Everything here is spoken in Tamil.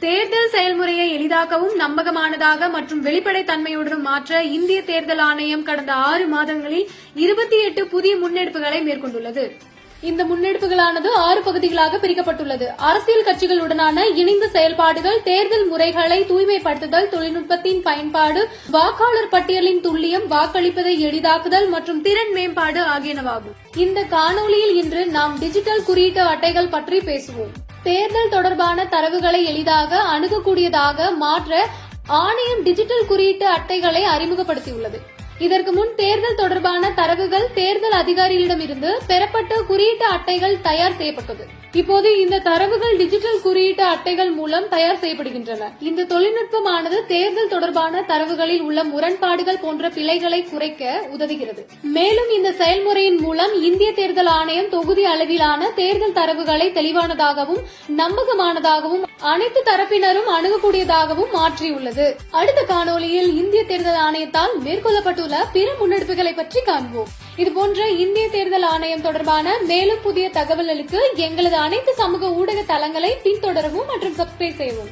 தேர்தல் செயல்முறையை எளிதாக்கவும் நம்பகமானதாக மற்றும் வெளிப்படைத்தன்மையுடன் மாற்ற இந்திய தேர்தல் ஆணையம் கடந்த 6 மாதங்களில் 28 புதிய முன்னெடுப்புகளை மேற்கொண்டுள்ளது. இந்த முன்னெடுப்புகளானது 6 பகுதிகளாக பிரிக்கப்பட்டுள்ளது. அரசியல் கட்சிகளுடனான இணைந்த செயல்பாடுகள், தேர்தல் முறைகளை தூய்மைப்படுத்துதல், தொழில்நுட்பத்தின் பயன்பாடு, வாக்காளர் பட்டியலின் துல்லியம், வாக்களிப்பதை எளிதாக்குதல் மற்றும் திறன் மேம்பாடு ஆகியனவாகும். இந்த காணொளியில் இன்று நாம் டிஜிட்டல் குறியீட்டு அட்டைகள் பற்றி பேசுவோம். தேர்தல் தொடர்பான தரவுகளை எளிதாக அணுகக்கூடியதாக மாற்ற ஆணையம் டிஜிட்டல் குறியீட்டு அட்டைகளை அறிமுகப்படுத்தியுள்ளது. இதற்கு முன் தேர்தல் தொடர்பான தரவுகள் தேர்தல் அதிகாரிகளிடமிருந்து பெறப்பட்ட குறியீட்டு அட்டைகள் தயார் செய்யப்பட்டது. இப்போது இந்த தரவுகள் டிஜிட்டல் குறியீட்டு அட்டைகள் மூலம் தயார் செய்யப்படுகின்றன. இந்த தொழில்நுட்பமானது தேர்தல் தொடர்பான தரவுகளில் உள்ள முரண்பாடுகள் போன்ற பிழைகளை குறைக்க உதவுகிறது. மேலும் இந்த செயல்முறையின் மூலம் இந்திய தேர்தல் ஆணையம் தொகுதி அளவிலான தேர்தல் தரவுகளை தெளிவானதாகவும் நம்பகமானதாகவும் அனைத்து தரப்பினரும் அணுகக்கூடியதாகவும் மாற்றியுள்ளது. அடுத்த காணொளியில் இந்திய தேர்தல் ஆணையத்தால் மேற்கொள்ளப்பட்டுள்ள பிற முன்னெடுப்புகளை பற்றி காண்போம். இதுபோன்ற இந்திய தேர்தல் ஆணையம் தொடர்பான மேலும் புதிய தகவல்களுக்கு எங்களது அனைத்து சமூக ஊடக தளங்களை பின்தொடரவும் மற்றும் சப்ஸ்கிரைப் செய்யவும்.